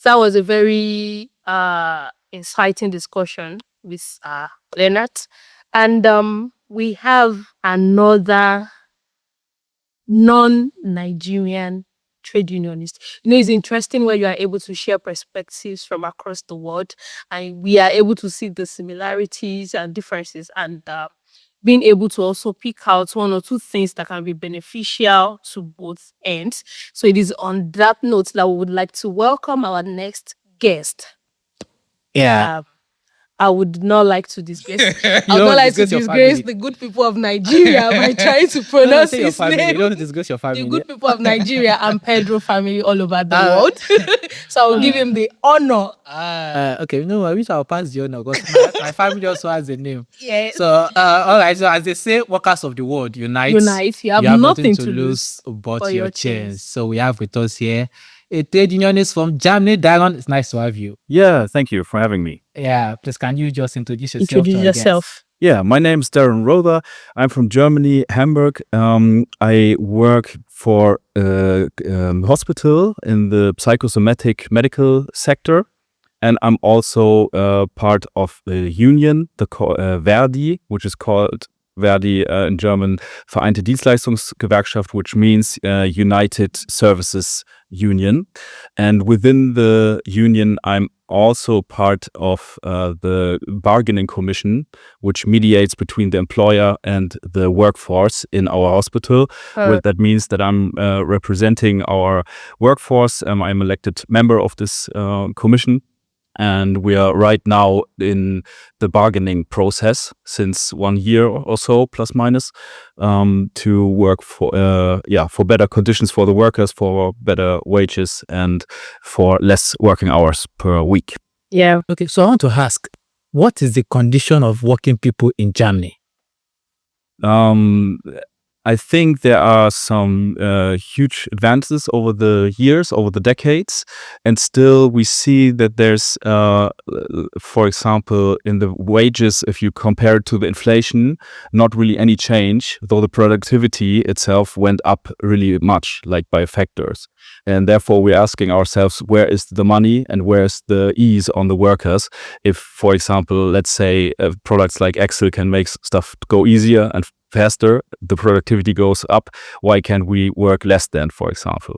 that was a very inciting discussion with Leonard. And we have another non-Nigerian trade unionist. It's interesting where you are able to share perspectives from across the world, and we are able to see the similarities and differences, and being able to also pick out one or two things that can be beneficial to both ends. So it is on that note that we would like to welcome our next guest. Yeah. I would not like to disgrace. I You would don't not like to disgrace your disgrace family. the good people of Nigeria by trying to pronounce Say your his family. name. You don't disgrace your family. The good people of Nigeria and Pedro family all over the world. So I will give him the honor. Okay, no, I wish I'll pass the honor because my family also has a name. Yes. So, all right. So, as they say, workers of the world, unite. Unite. You have nothing to lose but your chance. So, we have with us here a trade unionist from Germany. Daron, it's nice to have you. Yeah, thank you for having me. Yeah, please, can you just introduce yourself? Introduce yourself. Yeah, my name is Darren Rother. I'm from Germany, Hamburg. I work for a hospital in the psychosomatic medical sector. And I'm also part of the union, the Verdi, which is called Verdi in German, Vereinte Dienstleistungsgewerkschaft, which means United Services Union. And within the union, I'm also part of the bargaining commission, which mediates between the employer and the workforce in our hospital. That means that I'm representing our workforce. I'm elected member of this commission. And we are right now in the bargaining process since 1 year or so, plus minus, to work for better conditions for the workers, for better wages, and for less working hours per week. Yeah. Okay, so I want to ask, what is the condition of working people in Germany? I think there are some huge advances over the years, over the decades, and still we see that there's, for example, in the wages, if you compare it to the inflation, not really any change, though the productivity itself went up really much, like by factors. And therefore, we're asking ourselves, where is the money and where's the ease on the workers? If, for example, let's say products like Excel can make stuff go easier and faster, the productivity goes up. Why can't we work less then, for example?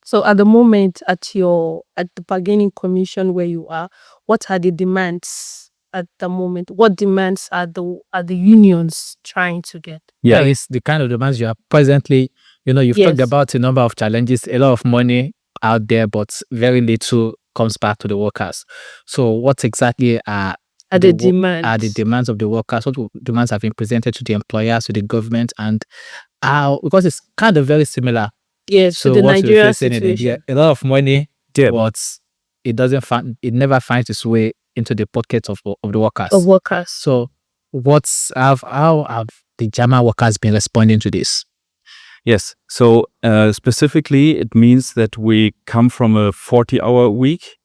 So at the moment, at the bargaining commission where you are, what are the demands at the moment? What demands are the unions trying to get? Yeah, it's the kind of demands you are presently. You've talked about a number of challenges, a lot of money out there, but very little comes back to the workers. So what exactly are the demands of the workers? What demands have been presented to the employers, to the government, and how, because it's kind of very similar. Yes, so to the what Nigeria we're facing in India, a lot of money, but it never finds its way into the pockets of the workers. So how have the German workers been responding to this? Yes. So specifically, it means that we come from a 40-hour week,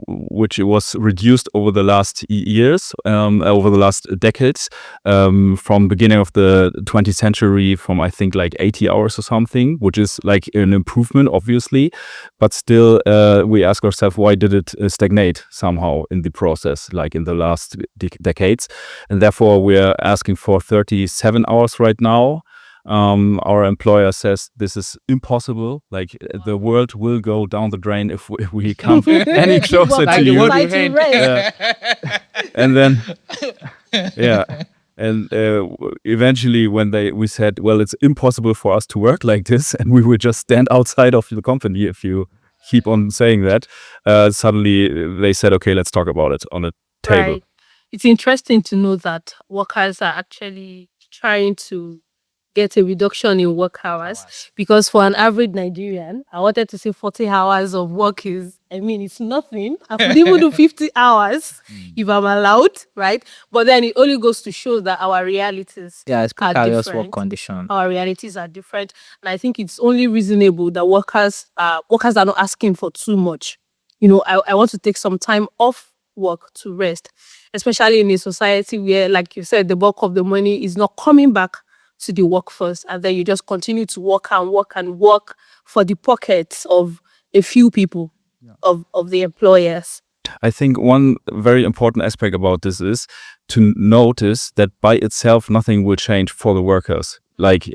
which was reduced over the last years, over the last decades, from beginning of the 20th century, from I think like 80 hours or something, which is like an improvement, obviously. But still, we ask ourselves, why did it stagnate somehow in the process, like in the last decades? And therefore, we are asking for 37 hours right now. Our employer says this is impossible. Like the world will go down the drain if we come any closer to you. And then, and eventually, when we said, well, it's impossible for us to work like this, and we will just stand outside of the company if you keep on saying that. Suddenly, they said, okay, let's talk about it on a table. Right. It's interesting to know that workers are actually trying to get a reduction in work hours, because for an average Nigerian, I wanted to say 40 hours of work it's nothing. I could even do 50 hours if I'm allowed, right? But then it only goes to show that our realities it's are different. Work condition. Our realities are different. And I think it's only reasonable that workers are not asking for too much. I want to take some time off work to rest, especially in a society where, like you said, the bulk of the money is not coming back to the workforce, and then you just continue to work and work and work for the pockets of a few people. of the employers? I think one very important aspect about this is to notice that by itself, nothing will change for the workers. Like,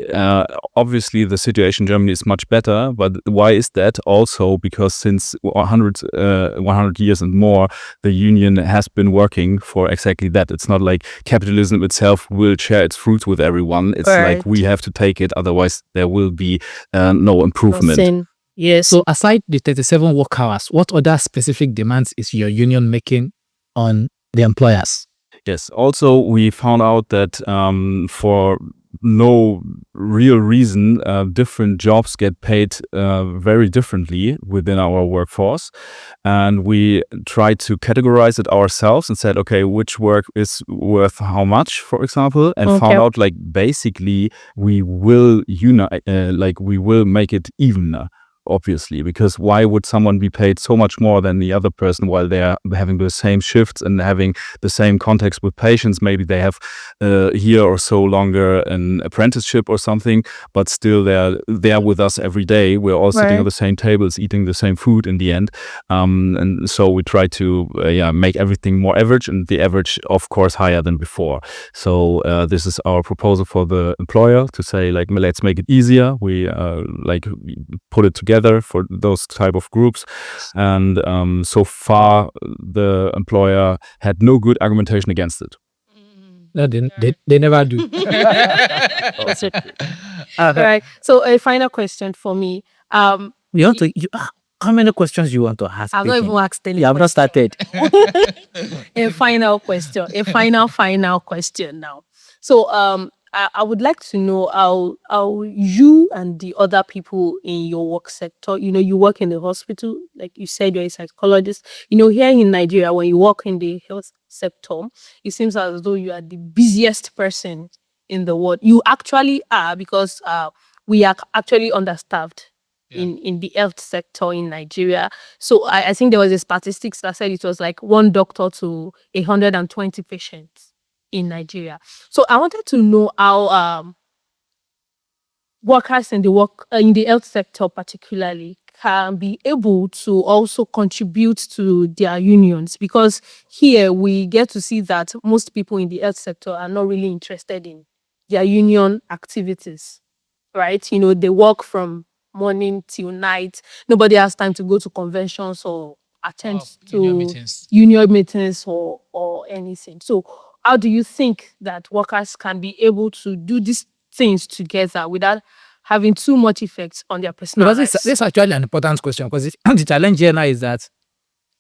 obviously the situation in Germany is much better, but why is that? Also because since 100 years and more, the union has been working for exactly that. It's not like capitalism itself will share its fruits with everyone. It's like we have to take it, otherwise there will be no improvement. Nothing. Yes. So aside the 37 work hours, what other specific demands is your union making on the employers? Yes. Also, we found out that for no real reason, different jobs get paid very differently within our workforce. And we tried to categorize it ourselves and said, okay, which work is worth how much, for example, and found out like basically we will unite, like we will make it evener. Obviously, because why would someone be paid so much more than the other person while they're having the same shifts and having the same context with patients? Maybe they have a year or so longer an apprenticeship or something, but still they're there with us every day. We're all sitting on the same tables, eating the same food in the end. And so we try to make everything more average, and the average, of course, higher than before. So this is our proposal for the employer to say, like, let's make it easier. We put it together for those type of groups, and so far the employer had no good argumentation against it. No, they never do. Right. So a final question for me. How many questions you want to ask? I've not even asked any. You have not started. A final question. A final question now. So I would like to know how you and the other people in your work sector, you work in the hospital, like you said, you're a psychologist. Here in Nigeria, when you work in the health sector, it seems as though you are the busiest person in the world. You actually are, because we are actually understaffed in the health sector in Nigeria. So I think there was a statistics that said it was like 1 doctor to 120 patients in Nigeria. So I wanted to know how workers in the health sector particularly can be able to also contribute to their unions, because here we get to see that most people in the health sector are not really interested in their union activities, right? They work from morning till night. Nobody has time to go to conventions or attend to union meetings or anything. So how do you think that workers can be able to do these things together without having too much effect on their personal lives? This is actually an important question, because the challenge here now is that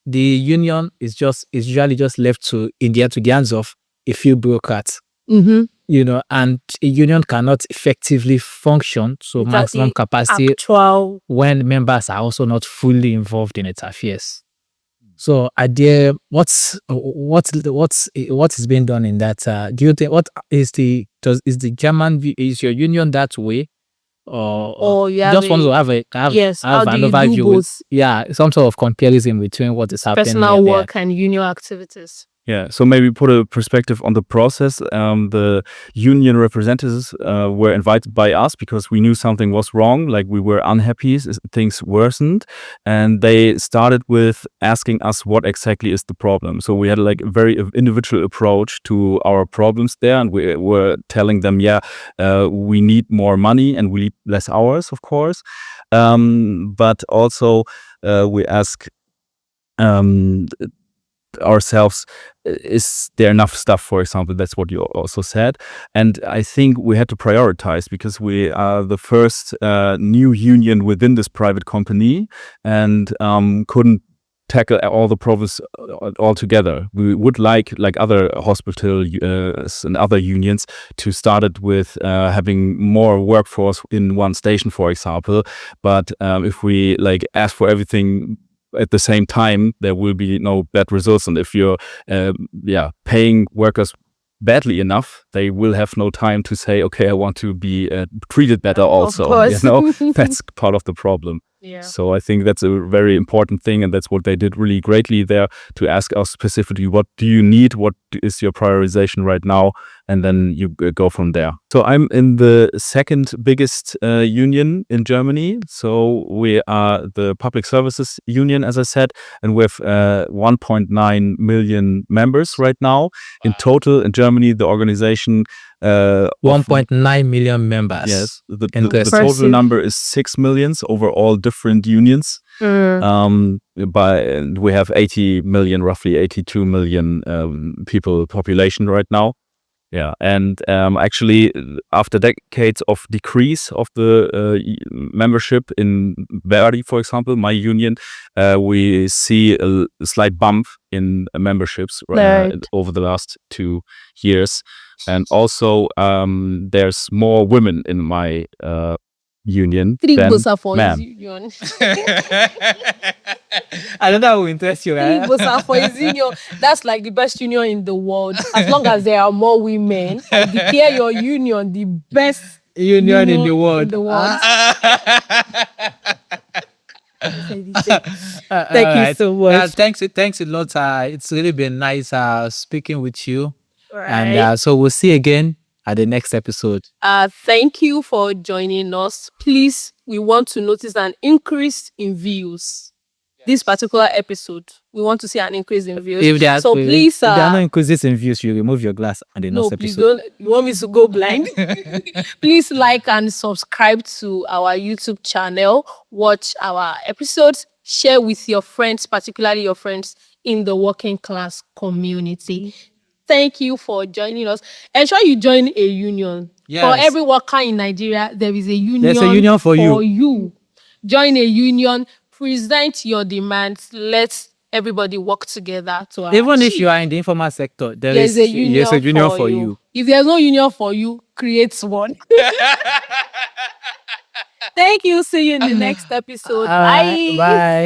the union is usually just left to the hands of a few bureaucrats. And a union cannot effectively function to maximum capacity when members are also not fully involved in its affairs. So, idea, what's being done in that? Do you think is your union that way, or you just want to have an overview? Some sort of comparison between what is happening, personal work and union activities. Yeah, so maybe put a perspective on the process. The union representatives were invited by us because we knew something was wrong, like we were unhappy, things worsened, and they started with asking us what exactly is the problem. So we had like a very individual approach to our problems there, and we were telling them, we need more money and we need less hours, of course, but also we ask ourselves, is there enough stuff, for example? That's what you also said. And I think we had to prioritize, because we are the first new union within this private company, and couldn't tackle all the problems all together. We would like other hospital and other unions to start it with having more workforce in one station, for example. But if we ask for everything at the same time, there will be no bad results. And if you're paying workers badly enough, they will have no time to say, okay, I want to be treated better also. That's part of the problem. So I think that's a very important thing, and that's what they did really greatly there, to ask us specifically, what do you need, what is your prioritization right now, and then you go from there. So I'm in the second biggest union in Germany. So we are the public services union, as I said, and we have 1.9 million members right now. In total, in Germany, the organization 1.9 million members. Yes, the total number is 6 millions over all different unions. We have 80 million, roughly 82 million people population right now. Yeah, and actually, after decades of decrease of the membership in Verdi, for example, my union, we see a slight bump in memberships over the last 2 years. And also, there's more women in my union than men. Union. I don't know how to interest you. Union. That's like the best union in the world. As long as there are more women, I declare your union the best union in the world. Thank you so much. Thanks a lot. It's really been nice speaking with you. Right. And so we'll see you again at the next episode. Thank you for joining us. Please, we want to notice an increase in views. This particular episode, we want to see an increase in views. Please, if there are no increases in views, you remove your glass at the next episode. Please don't. You want me to go blind? Please like and subscribe to our YouTube channel. Watch our episodes. Share with your friends, particularly your friends in the working class community. Thank you for joining us. Ensure you join a union. Yes. For every worker in Nigeria, there is a union. There's a union for you. Join a union. Present your demands. Let everybody work together to Even achieve. if you are in the informal sector, there's a union for you. If there's no union for you, create one. Thank you. See you in the next episode. Bye. Bye.